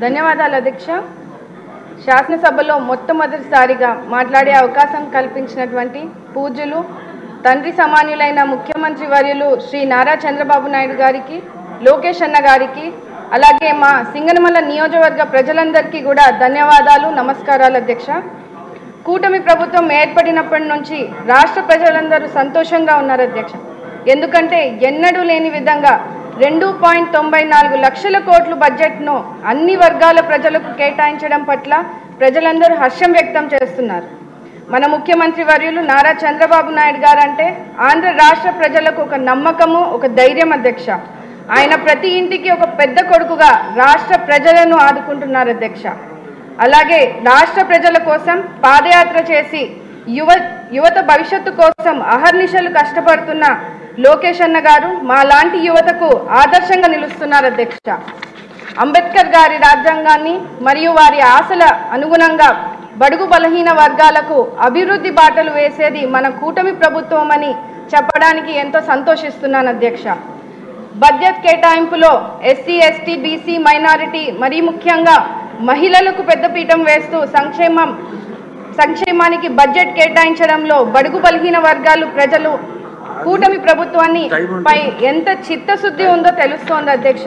ధన్యవాదాలు అధ్యక్ష. శాసనసభలో మొట్టమొదటిసారిగా మాట్లాడే అవకాశం కల్పించినటువంటి పూజ్యులు తండ్రి సమానులైన ముఖ్యమంత్రి వర్యులు శ్రీ నారా చంద్రబాబు నాయుడు గారికి, లోకేష్ అన్న గారికి, అలాగే మా సింగనమల నియోజకవర్గ ప్రజలందరికీ కూడా ధన్యవాదాలు, నమస్కారాలు అధ్యక్ష. కూటమి ప్రభుత్వం ఏర్పడినప్పటి నుంచి రాష్ట్ర ప్రజలందరూ సంతోషంగా ఉన్నారు అధ్యక్ష. ఎందుకంటే ఎన్నడూ లేని విధంగా 2.94 లక్షల కోట్ల బడ్జెట్ను అన్ని వర్గాల ప్రజలకు కేటాయించడం పట్ల ప్రజలందరూ హర్షం వ్యక్తం చేస్తున్నారు. మన ముఖ్యమంత్రి వర్యులు నారా చంద్రబాబు నాయుడు గారు అంటే ఆంధ్ర రాష్ట్ర ప్రజలకు ఒక నమ్మకము, ఒక ధైర్యం అధ్యక్ష. ఆయన ప్రతి ఇంటికి ఒక పెద్ద కొడుకుగా రాష్ట్ర ప్రజలను ఆదుకుంటున్నారు అధ్యక్ష. అలాగే రాష్ట్ర ప్రజల కోసం పాదయాత్ర చేసి యువత భవిష్యత్తు కోసం అహర్నిశలు కష్టపడుతున్న లోకేష్ అన్న గారు మా లాంటి యువతకు ఆదర్శంగా నిలుస్తున్నారు అధ్యక్ష. అంబేద్కర్ గారి రాజ్యాంగాన్ని మరియు వారి ఆశల అనుగుణంగా బడుగు బలహీన వర్గాలకు అభివృద్ధి బాటలు వేసేది మన కూటమి ప్రభుత్వం అని చెప్పడానికి ఎంతో సంతోషిస్తున్నాను అధ్యక్ష. బడ్జెట్ కేటాయింపులో ఎస్సీ, ఎస్టీ, బీసీ, మైనారిటీ మరీ ముఖ్యంగా మహిళలకు పెద్దపీఠం వేస్తూ సంక్షేమానికి బడ్జెట్ కేటాయించడంలో బడుగు బలహీన వర్గాలు ప్రజలు కూటమి ప్రభుత్వాన్ని పై ఎంత చిత్తశుద్ధి ఉందో తెలుస్తోంది అధ్యక్ష.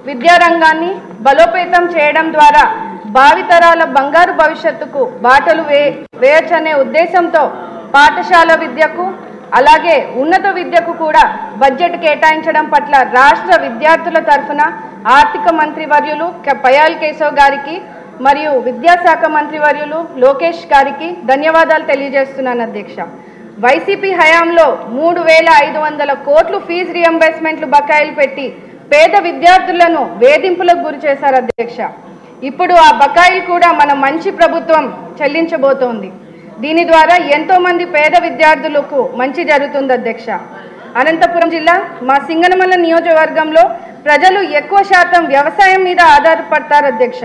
విద్యారంగాన్ని బలోపేతం చేయడం ద్వారా భావితరాల బంగారు భవిష్యత్తుకు బాటలు వేయచ్చనే ఉద్దేశంతో పాఠశాల విద్యకు అలాగే ఉన్నత విద్యకు కూడా బడ్జెట్ కేటాయించడం పట్ల రాష్ట్ర విద్యార్థుల తరఫున ఆర్థిక మంత్రి వర్యులు పయాల్ కేశవ్ గారికి మరియు విద్యాశాఖ మంత్రి వర్యులు లోకేష్ గారికి ధన్యవాదాలు తెలియజేస్తున్నాను అధ్యక్ష. వైసీపీ హయాంలో 3,500 కోట్లు ఫీజు రియంబర్స్మెంట్లు బకాయిలు పెట్టి పేద విద్యార్థులను వేధింపులకు గురి చేశారు అధ్యక్ష. ఇప్పుడు ఆ బకాయిలు కూడా మన మంచి ప్రభుత్వం చెల్లించబోతోంది. దీని ద్వారా ఎంతో మంది పేద విద్యార్థులకు మంచి జరుగుతుంది అధ్యక్ష. అనంతపురం జిల్లా మా సింగనమల నియోజకవర్గంలో ప్రజలు ఎక్కువ శాతం వ్యవసాయం మీద ఆధారపడతారు అధ్యక్ష.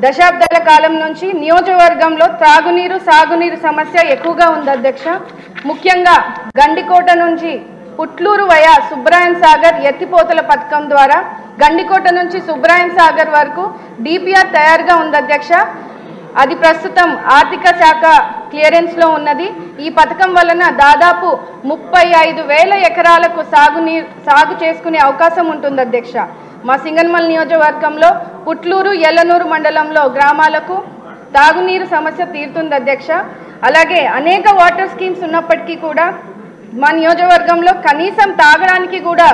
దశాబ్దాల కాలం నుంచి నియోజకవర్గంలో త్రాగునీరు, సాగునీరు సమస్య ఎక్కువగా ఉంది అధ్యక్ష. ముఖ్యంగా గండికోట నుంచి పుట్లూరు వయా సుబ్రాయం సాగర్ ఎత్తిపోతల పథకం ద్వారా గండికోట నుంచి సుబ్రాయం సాగర్ వరకు డిపిఆర్ తయారుగా ఉంది అధ్యక్ష. అది ప్రస్తుతం ఆర్థిక శాఖ క్లియరెన్స్లో ఉన్నది. ఈ పథకం వలన దాదాపు 35,000 ఎకరాలకు సాగు చేసుకునే అవకాశం ఉంటుంది అధ్యక్ష. మా సింగనమల నియోజకవర్గంలో పుట్లూరు, ఎల్లనూరు మండలంలో గ్రామాలకు తాగునీరు సమస్య తీరుతుంది అధ్యక్ష. అలాగే అనేక వాటర్ స్కీమ్స్ ఉన్నప్పటికీ కూడా మా నియోజకవర్గంలో కనీసం తాగడానికి కూడా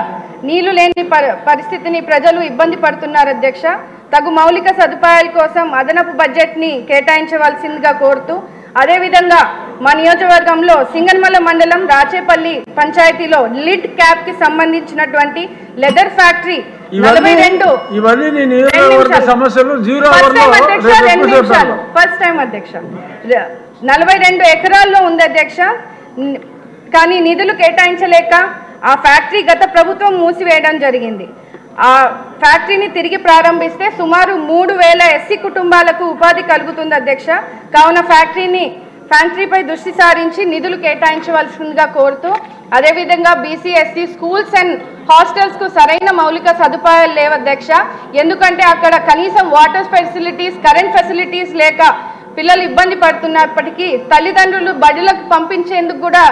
నీళ్లు లేని పరిస్థితిని ప్రజలు ఇబ్బంది పడుతున్నారు అధ్యక్ష. తగు మౌలిక సదుపాయాల కోసం అదనపు బడ్జెట్ని కేటాయించవలసిందిగా కోరుతూ, అదేవిధంగా మా నియోజకవర్గంలో సింగనమల మండలం రాచేపల్లి పంచాయతీలో లిడ్ క్యాప్ కి సంబంధించినటువంటి లెదర్ ఫ్యాక్టరీ 42 ఎకరాల్లో ఉంది అధ్యక్ష. కానీ నిధులు కేటాయించలేక ఆ ఫ్యాక్టరీ గత ప్రభుత్వం మూసివేయడం జరిగింది. ఆ ఫ్యాక్టరీని తిరిగి ప్రారంభిస్తే సుమారు 3,000 ఎస్సీ కుటుంబాలకు ఉపాధి కలుగుతుంది అధ్యక్ష. కావున ఫ్యాక్టరీపై దృష్టి సారించి నిధులు కేటాయించవలసిందిగా కోరుతూ, అదేవిధంగా బీసీ, ఎస్సీ స్కూల్స్ అండ్ హాస్టల్స్కు సరైన మౌలిక సదుపాయాలు లేవు అధ్యక్ష. ఎందుకంటే అక్కడ కనీసం వాటర్ ఫెసిలిటీస్, కరెంట్ ఫెసిలిటీస్ లేక పిల్లలు ఇబ్బంది పడుతున్నప్పటికీ తల్లిదండ్రులు బడులకు పంపించేందుకు కూడా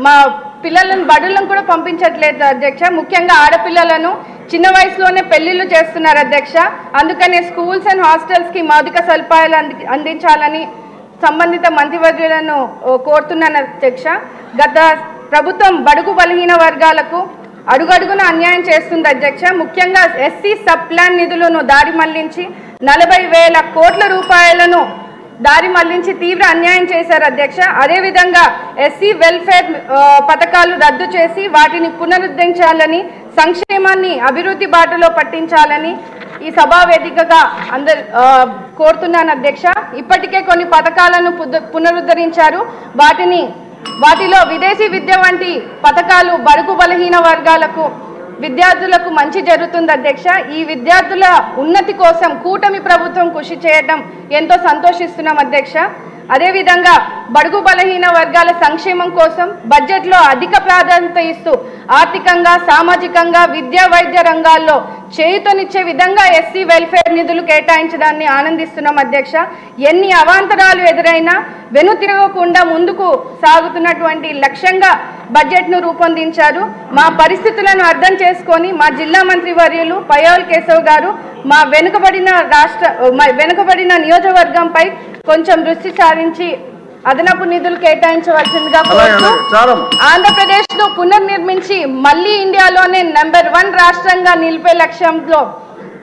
మా పిల్లలను బడులను కూడా పంపించట్లేదు అధ్యక్ష. ముఖ్యంగా ఆడపిల్లలను చిన్న వయసులోనే పెళ్లిళ్ళు చేస్తున్నారు అధ్యక్ష. అందుకనే స్కూల్స్ అండ్ హాస్టల్స్కి మౌలిక సదుపాయాలు అందించాలని సంబంధిత మంత్రివర్యులను కోరుతున్నాను అధ్యక్ష. గత ప్రభుత్వం బడుగు బలహీన వర్గాలకు అడుగడుగున అన్యాయం చేస్తుంది అధ్యక్ష. ముఖ్యంగా ఎస్సీ సబ్ ప్లాన్ నిధులను దారి మళ్లించి 40,000 కోట్ల రూపాయలను దారి మళ్లించి తీవ్ర అన్యాయం చేశారు అధ్యక్ష. అదేవిధంగా ఎస్సీ వెల్ఫేర్ పథకాలు రద్దు చేసి వాటిని పునరుద్ధరించాలని, సంక్షేమాన్ని అభివృద్ధి బాటలో పట్టించాలని ఈ సభా వేదికగా కోరుతున్నాను అధ్యక్ష. ఇప్పటికే కొన్ని పథకాలను పునరుద్ధరించారు. వాటిలో విదేశీ విద్య వంటి పథకాలు బడుగు బలహీన వర్గాలకు విద్యార్థులకు మంచి జరుగుతుంది అధ్యక్ష. ఈ విద్యార్థుల ఉన్నతి కోసం కూటమి ప్రభుత్వం కృషి చేయడం ఎంతో సంతోషిస్తున్నాం అధ్యక్ష. అదేవిధంగా బడుగు బలహీన వర్గాల సంక్షేమం కోసం బడ్జెట్లో అధిక ప్రాధాన్యత ఇస్తూ ఆర్థికంగా, సామాజికంగా, విద్యా వైద్య రంగాల్లో చేయుతనిచ్చే విధంగా ఎస్సీ వెల్ఫేర్ నిధులు కేటాయించడాన్ని ఆనందిస్తున్నాం అధ్యక్ష. ఎన్ని అవాంతరాలు ఎదురైనా వెనుతిరగకుండా ముందుకు సాగుతున్నటువంటి లక్ష్యంగా బడ్జెట్ను రూపొందించారు. మా పరిస్థితులను అర్థం చేసుకొని మా జిల్లా మంత్రి వర్యులు పయ్యావుల కేశవ్ గారు మా వెనుకబడిన నియోజకవర్గంపై కొంచెం దృష్టి సారించి అదనపు నిధులు కేటాయించవలసిందిగా కోరుతూ ఆంధ్రప్రదేశ్ ను పునర్నిర్మించి మళ్లీ ఇండియాలోనే నెంబర్ 1 రాష్ట్రంగా నిలిపే లక్ష్యంలో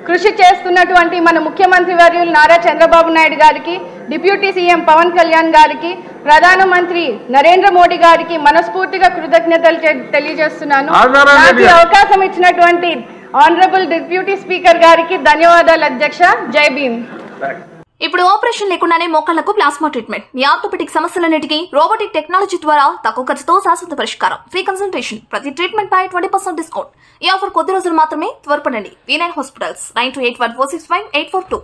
కృషి చేస్తున్నటువంటి మన ముఖ్యమంత్రి వర్యులు నారా చంద్రబాబు నాయుడు గారికి, డిప్యూటీ సీఎం పవన్ కళ్యాణ్ గారికి, ప్రధానమంత్రి నరేంద్ర మోడీ గారికి మనస్ఫూర్తిగా కృతజ్ఞతలు తెలియజేస్తున్నాను. నాకు అవకాశం ఇచ్చినటువంటి ఆనరబుల్ డిప్యూటీ స్పీకర్ గారికి ధన్యవాదాలు అధ్యక్ష. జై భీమ్. ఇప్పుడు ఆపరేషన్ లేకుండానే మోకాళ్లకు ప్లాస్మా ట్రీట్మెంట్. మీ ఆర్థోపెటిక్ సమస్యలన్నిటికీ రోబోటిక్ టెక్నాలజీ ద్వారా తక్కువ ఖర్చుతో శాశ్వత పరిష్కారం. Free consultation. ప్రతి ట్రీట్మెంట్ పై 20% డిస్కౌంట్. ఈ ఆఫర్ కొద్ది రోజులు మాత్రమే. త్వరపడండి. V9 hospitals 9281465842.